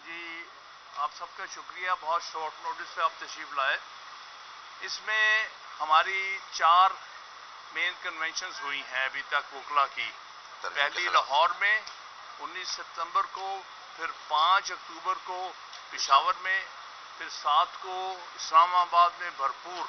جی آپ سب کا شکریہ، بہت شارٹ نوٹس پہ آپ تشریف لائے۔ اس میں ہماری 4 مین کنونشنز ہوئی ہیں ابھی تک وکلا کی۔ پہلی لاہور میں 19 ستمبر کو، پھر 5 اکتوبر کو پشاور میں، پھر 7 کو اسلام آباد میں بھرپور،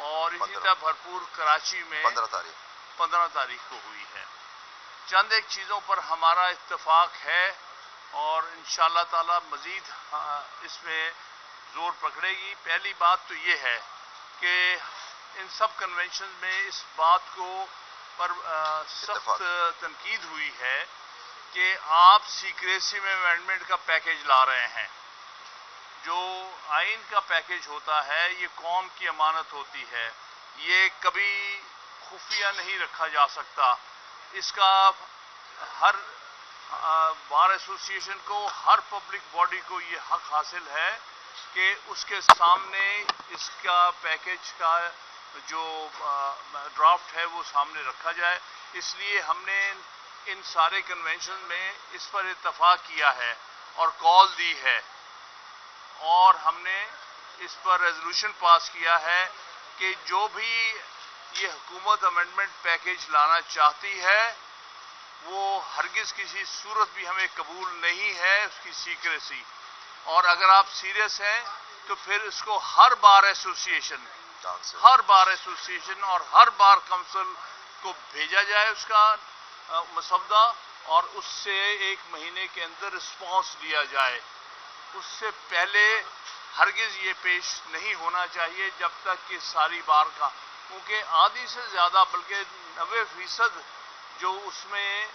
اور اسی طرح بھرپور کراچی میں 15 تاریخ کو ہوئی ہے۔ چند ایک چیزوں پر ہمارا اتفاق ہے اور انشاءاللہ تعالی مزید اس میں زور پکڑے گی۔ پہلی بات تو یہ ہے کہ ان سب کنونشن میں اس بات کو پر سخت تنقید ہوئی ہے کہ آپ سیکریسی میں امینڈمنٹ کا پیکیج لا رہے ہیں۔ جو آئین کا پیکیج ہوتا ہے یہ قوم کی امانت ہوتی ہے، یہ کبھی خفیہ نہیں رکھا جا سکتا۔ اس کا ہر بار ایسوسی ایشن کو، ہر پبلک باڈی کو یہ حق حاصل ہے کہ اس کے سامنے اس کا پیکیج کا جو ڈرافٹ ہے وہ سامنے رکھا جائے۔ اس لیے ہم نے ان سارے کنونشن میں اس پر اتفاق کیا ہے اور کال دی ہے، اور ہم نے اس پر ریزولوشن پاس کیا ہے کہ جو بھی یہ حکومت امینڈمنٹ پیکیج لانا چاہتی ہے وہ ہرگز کسی صورت بھی ہمیں قبول نہیں ہے اس کی سیکریسی، اور اگر آپ سیریس ہیں تو پھر اس کو ہر بار ایسوسی ایشن اور ہر بار کونسل کو بھیجا جائے اس کا مسودہ، اور اس سے 1 مہینے کے اندر رسپانس لیا جائے۔ اس سے پہلے ہرگز یہ پیش نہیں ہونا چاہیے جب تک کہ ساری بار کا، کیونکہ آدھی سے زیادہ بلکہ 90% جو اس میں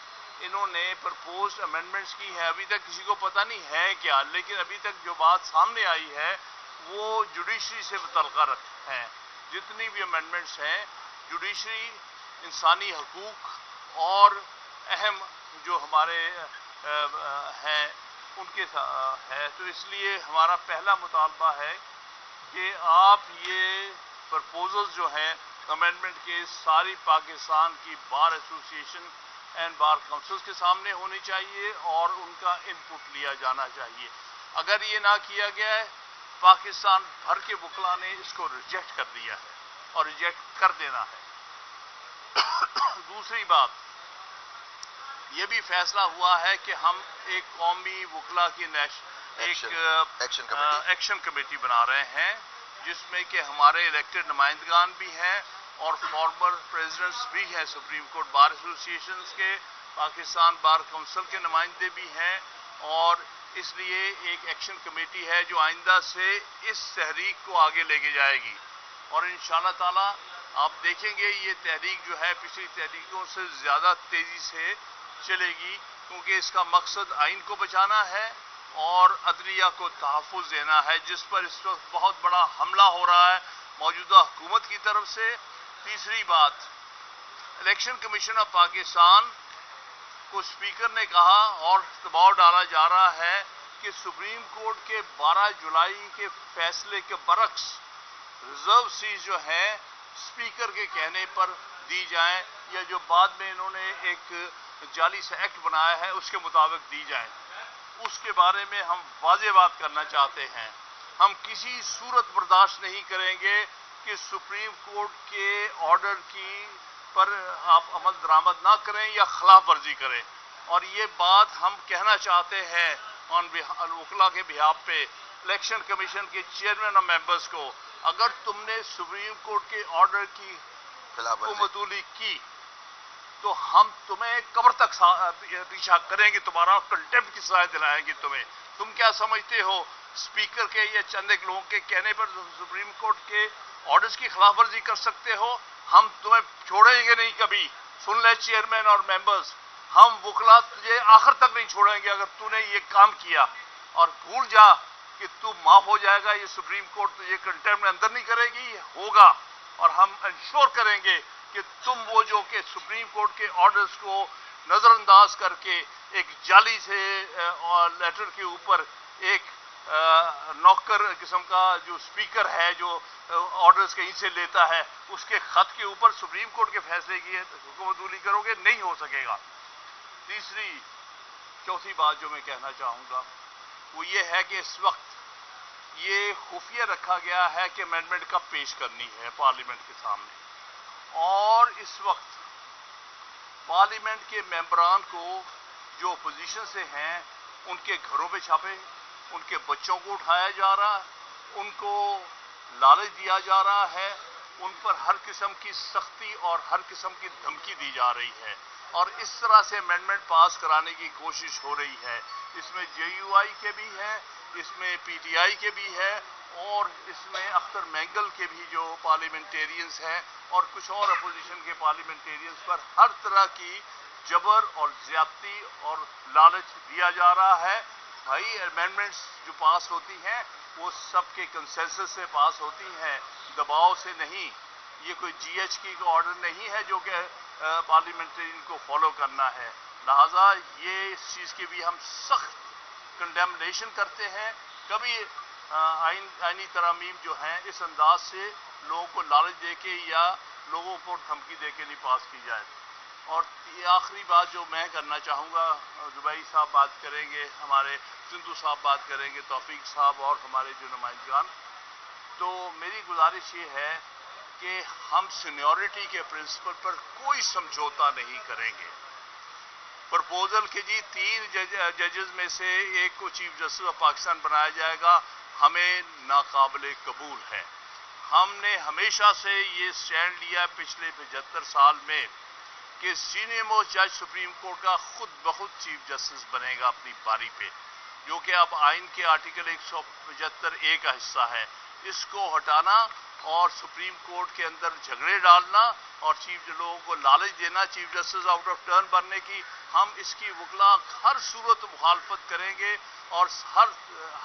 انہوں نے پرپوزڈ امینڈمنٹس کی ہیں ابھی تک کسی کو پتہ نہیں ہے کیا، لیکن ابھی تک جو بات سامنے آئی ہے وہ جوڈیشری سے متعلقہ ہیں۔ جتنی بھی امینڈمنٹس ہیں جوڈیشری، انسانی حقوق اور اہم جو ہمارے ہیں ان کے ہے، تو اس لیے ہمارا پہلا مطالبہ ہے کہ آپ یہ پرپوزلز جو ہیں امینڈمنٹ کے ساری پاکستان کی بار ایسوسی ایشن اینڈ بار کونسلز کے سامنے ہونی چاہیے اور ان کا انپٹ لیا جانا چاہیے۔ اگر یہ نہ کیا گیا ہے، پاکستان بھر کے وکلا نے اس کو ریجیکٹ کر دیا ہے اور ریجیکٹ کر دینا ہے۔ دوسری بات، یہ بھی فیصلہ ہوا ہے کہ ہم ایک قومی وکلا کی ایکشن کمیٹی بنا رہے ہیں، جس میں کہ ہمارے الیکٹڈ نمائندگان بھی ہیں اور فارمر پریزیڈنٹس بھی ہیں سپریم کورٹ بار ایسوسی ایشنز کے، پاکستان بار کونسل کے نمائندے بھی ہیں، اور اس لیے ایک ایکشن کمیٹی ہے جو آئندہ سے اس تحریک کو آگے لے کے جائے گی، اور انشاءاللہ تعالی آپ دیکھیں گے یہ تحریک جو ہے پچھلی تحریکوں سے زیادہ تیزی سے چلے گی، کیونکہ اس کا مقصد آئین کو بچانا ہے اور عدلیہ کو تحفظ دینا ہے، جس پر اس وقت بہت بڑا حملہ ہو رہا ہے موجودہ حکومت کی طرف سے۔ تیسری بات، الیکشن کمیشن آف پاکستان کو اسپیکر نے کہا اور دباؤ ڈالا جا رہا ہے کہ سپریم کورٹ کے 12 جولائی کے فیصلے کے برعکس ریزرو سیٹ جو ہے اسپیکر کے کہنے پر دی جائیں، یا جو بعد میں انہوں نے ایک جعلی سا ایکٹ بنایا ہے اس کے مطابق دی جائیں۔ اس کے بارے میں ہم واضح بات کرنا چاہتے ہیں، ہم کسی صورت برداشت نہیں کریں گے کہ سپریم کورٹ کے آرڈر کی پر آپ عمل درآمد نہ کریں یا خلاف ورزی کریں، اور یہ بات ہم کہنا چاہتے ہیں وکلا کے بہاف پہ الیکشن کمیشن کے چیئرمین اور ممبرز کو، اگر تم نے سپریم کورٹ کے آرڈر کی عدولی کی تو ہم تمہیں قبر تک پیچھا کریں گے، تمہارا کنٹیمپٹ کی سزا دلائیں گے تمہیں۔ تم کیا سمجھتے ہو اسپیکر کے یا چند ایک لوگوں کے کہنے پر سپریم کورٹ کے آرڈرز کی خلاف ورزی کر سکتے ہو؟ ہم تمہیں چھوڑیں گے نہیں کبھی۔ سن لے چیئرمین اور ممبرز، ہم وکلا تجھے آخر تک نہیں چھوڑیں گے اگر تو نے یہ کام کیا، اور بھول جا کہ تو معاف ہو جائے گا، یہ سپریم کورٹ تجھے کنٹیمپٹ میں اندر نہیں کرے گی، یہ ہوگا، اور ہم انشور کریں گے کہ تم وہ جو کہ سپریم کورٹ کے آرڈرز کو نظر انداز کر کے ایک جعلی سے لیٹر کے اوپر ایک نوکر قسم کا جو اسپیکر ہے جو آرڈرز کہیں سے لیتا ہے، اس کے خط کے اوپر سپریم کورٹ کے فیصلے کی حکم عدولی کرو گے، نہیں ہو سکے گا۔ چوتھی بات جو میں کہنا چاہوں گا وہ یہ ہے کہ اس وقت یہ خفیہ رکھا گیا ہے کہ امینڈمنٹ کب پیش کرنی ہے پارلیمنٹ کے سامنے، اور اس وقت پارلیمنٹ کے ممبران کو جو اپوزیشن سے ہیں ان کے گھروں پہ چھاپے، ان کے بچوں کو اٹھایا جا رہا ہے، ان کو لالچ دیا جا رہا ہے، ان پر ہر قسم کی سختی اور ہر قسم کی دھمکی دی جا رہی ہے، اور اس طرح سے امینڈمنٹ پاس کرانے کی کوشش ہو رہی ہے۔ اس میں جے یو آئی کے بھی ہیں، اس میں پی ٹی آئی کے بھی ہے، اور اس میں اختر مینگل کے بھی جو پارلیمنٹیرینز ہیں اور کچھ اور اپوزیشن کے پارلیمنٹیرینز پر ہر طرح کی جبر اور زیادتی اور لالچ دیا جا رہا ہے۔ بھائی امینڈمنٹس جو پاس ہوتی ہیں وہ سب کے کنسنسس سے پاس ہوتی ہیں، دباؤ سے نہیں۔ یہ کوئی جی ایچ کی کا آرڈر نہیں ہے جو کہ پارلیمنٹرین کو فالو کرنا ہے، لہذا یہ اس چیز کی بھی ہم سخت کنڈیمنیشن کرتے ہیں۔ کبھی آئینی ترامیم جو ہیں اس انداز سے لوگوں کو لالچ دے کے یا لوگوں کو دھمکی دے کے نہیں پاس کی جائے۔ اور یہ آخری بات جو میں کرنا چاہوں گا، زبیری صاحب بات کریں گے، ہمارے سندھو صاحب بات کریں گے، توفیق صاحب اور ہمارے جو نمائندگان، تو میری گزارش یہ ہے کہ ہم سینیورٹی کے پرنسپل پر کوئی سمجھوتا نہیں کریں گے۔ پرپوزل کہ جی 3 ججز میں سے ایک کو چیف جسٹس آف پاکستان بنایا جائے گا، ہمیں ناقابل قبول ہے۔ ہم نے ہمیشہ سے یہ سٹینڈ لیا پچھلے 75 سال میں کہ سینئر موسٹ جج سپریم کورٹ کا خود بخود چیف جسٹس بنے گا اپنی باری پہ، جو کہ اب آئین کے آرٹیکل 175A کا حصہ ہے۔ اس کو ہٹانا اور سپریم کورٹ کے اندر جھگڑے ڈالنا اور لوگوں کو لالچ دینا chief justice out of turn بننے کی، ہم اس کی وکلا ہر صورت مخالفت کریں گے اور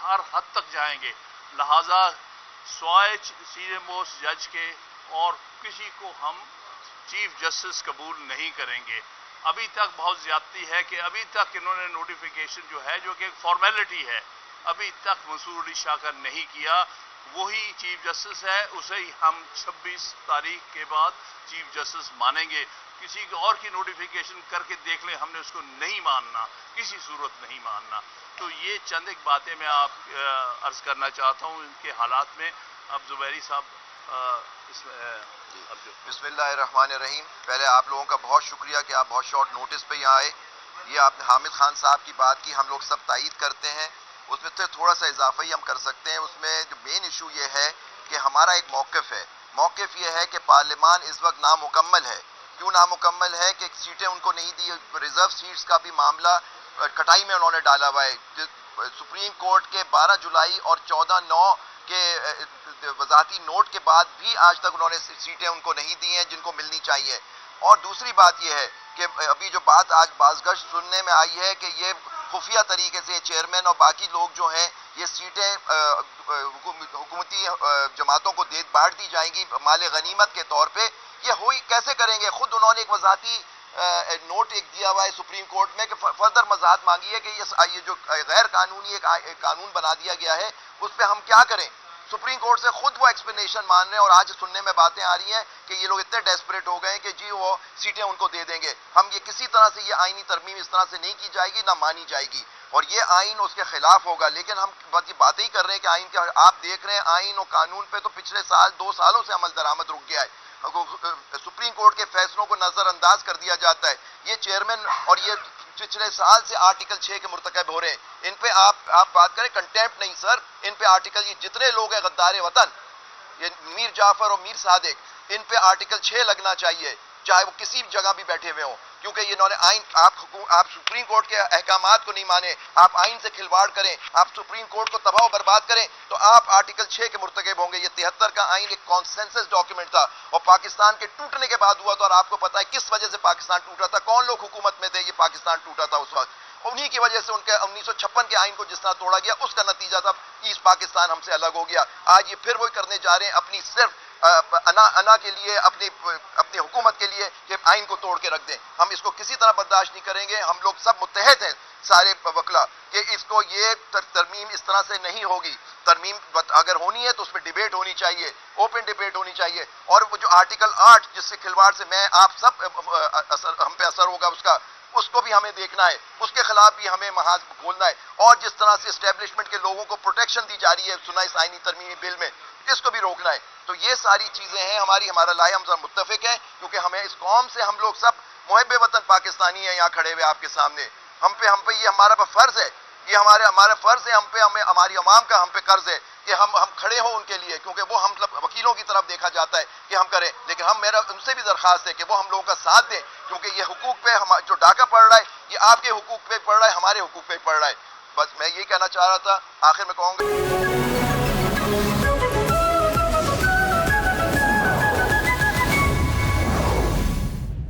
ہر حد تک جائیں گے۔ لہذا سوائے سینئر موسٹ جج کے اور کسی کو ہم چیف جسٹس قبول نہیں کریں گے۔ ابھی تک بہت زیادتی ہے کہ ابھی تک انہوں نے نوٹیفیکیشن جو ہے جو کہ ایک فارمیلٹی ہے، ابھی تک منصور علی شاہ کا نہیں کیا۔ وہی چیف جسٹس ہے، اسے ہی ہم 26 تاریخ کے بعد چیف جسٹس مانیں گے۔ کسی اور کی نوٹیفیکیشن کر کے دیکھ لیں، ہم نے اس کو نہیں ماننا، کسی صورت نہیں ماننا۔ تو یہ چند ایک باتیں میں آپ عرض کرنا چاہتا ہوں ان کے حالات میں۔ اب زبیری صاحب بسم اللہ الرحمن الرحیم۔ پہلے آپ لوگوں کا بہت شکریہ کہ آپ بہت شارٹ نوٹس پہ یہاں آئے۔ یہ آپ نے حامد خان صاحب کی بات کی، ہم لوگ سب تائید کرتے ہیں۔ اس میں سے تھوڑا سا اضافہ ہی ہم کر سکتے ہیں۔ اس میں جو مین ایشو یہ ہے کہ ہمارا ایک موقف ہے، موقف یہ ہے کہ پارلیمان اس وقت نامکمل ہے۔ کیوں نامکمل ہے؟ کہ سیٹیں ان کو نہیں دی، ریزرو سیٹس کا بھی معاملہ کٹائی میں انہوں نے ڈالا ہوا ہے۔ سپریم کورٹ کے 12 جولائی اور 14/9 کے وضاحتی نوٹ کے بعد بھی آج تک انہوں نے سیٹیں ان کو نہیں دی ہیں جن کو ملنی چاہیے۔ اور دوسری بات یہ ہے کہ ابھی جو بات آج بازگشت سننے میں آئی ہے کہ یہ خفیہ طریقے سے چیئرمین اور باقی لوگ جو ہیں یہ سیٹیں حکومتی جماعتوں کو بانٹ دی جائیں گی مال غنیمت کے طور پہ، یہ ہوئی کیسے کریں گے؟ خود انہوں نے ایک وضاحتی نوٹ ایک دیا ہوا ہے سپریم کورٹ میں کہ فردر وضاحت مانگی ہے کہ یہ جو غیر قانونی ایک قانون بنا دیا گیا ہے اس پہ ہم کیا کریں۔ سپریم کورٹ سے خود وہ ایکسپلینیشن مان رہے ہیں، اور آج سننے میں باتیں آ رہی ہیں کہ یہ لوگ اتنے ڈیسپریٹ ہو گئے ہیں کہ جی وہ سیٹیں ان کو دے دیں گے۔ ہم یہ کسی طرح سے یہ آئینی ترمیم اس طرح سے نہیں کی جائے گی، نہ مانی جائے گی، اور یہ آئین اس کے خلاف ہوگا۔ لیکن ہم باتیں ہی کر رہے ہیں کہ آئین کے، آپ دیکھ رہے ہیں آئین اور قانون پہ تو پچھلے 2 سالوں سے عمل درآمد رک گیا ہے۔ سپریم کورٹ کے فیصلوں کو نظر انداز کر دیا جاتا ہے۔ یہ چیئرمین اور یہ پچھلے سال سے آرٹیکل 6 کے مرتکب ہو رہے ہیں، ان پہ آپ بات کریں کنٹیمپٹ نہیں سر، ان پہ آرٹیکل، یہ جتنے لوگ ہیں غدار وطن، یہ میر جعفر اور میر صادق، ان پہ آرٹیکل 6 لگنا چاہیے، چاہے وہ کسی بھی جگہ بھی بیٹھے ہوئے ہوں، کیونکہ یہ انہوں نے آئین، آپ سپریم کورٹ کے احکامات کو نہیں مانے، آپ آئین سے کھلواڑ کریں، آپ سپریم کورٹ کو تباہ و برباد کریں تو آپ آرٹیکل 6 کے مرتکب ہوں گے۔ یہ 73 کا آئین ایک کانسنسس ڈاکیومنٹ تھا اور پاکستان کے ٹوٹنے کے بعد ہوا تھا، اور آپ کو پتا ہے کس وجہ سے پاکستان ٹوٹا تھا، کون لوگ حکومت میں تھے، یہ پاکستان ٹوٹا تھا اس وقت، انہی کی وجہ سے ان کے 1956 کے آئین کو جس طرح توڑا گیا اس کا نتیجہ تھا ایسٹ پاکستان ہم سے الگ ہو گیا۔ آج یہ پھر وہی کرنے جا رہے ہیں اپنی صرف انا کے لیے، اپنی حکومت کے لیے کہ آئین کو توڑ کے رکھ دیں۔ ہم اس کو کسی طرح برداشت نہیں کریں گے۔ ہم لوگ سب متحد ہیں سارے وکلا کہ اس کو، یہ ترمیم اس طرح سے نہیں ہوگی۔ ترمیم اگر ہونی ہے تو اس پہ ڈیبیٹ ہونی چاہیے، اوپن ڈیبیٹ ہونی چاہیے، اور وہ جو آرٹیکل 8 جس سے کھلواڑ سے میں آپ سب ہم پہ اثر ہوگا اس کا، اس کو بھی ہمیں دیکھنا ہے، اس کے خلاف بھی ہمیں محاذ کھولنا ہے، اور جس طرح سے اسٹیبلشمنٹ کے لوگوں کو پروٹیکشن دی جا رہی ہے ثنائی آئینی ترمیمی بل میں، اس کو بھی روکنا ہے۔ تو یہ ساری چیزیں ہیں ہمارا لائحہ، ہم سب متفق ہیں، کیونکہ ہمیں اس قوم سے ہم لوگ سب محب وطن پاکستانی ہیں یہاں کھڑے ہوئے آپ کے سامنے، ہم پہ یہ ہمارا فرض ہے، یہ ہمارا فرض ہے، ہمیں ہماری عوام کا ہم پہ قرض ہے کہ ہم کھڑے ہوں ان کے لیے، کیونکہ وہ ہم وکیلوں کی طرف دیکھا جاتا ہے کہ ہم کریں، لیکن میرا ان سے بھی درخواست ہے کہ وہ ہم لوگوں کا ساتھ دیں، کیونکہ یہ حقوق پہ جو ڈاکہ پڑ رہا ہے یہ آپ کے حقوق پہ پڑ رہا ہے، ہمارے حقوق پہ پڑ رہا ہے۔ بس میں یہ کہنا چاہ رہا تھا، آخر میں کہوں گا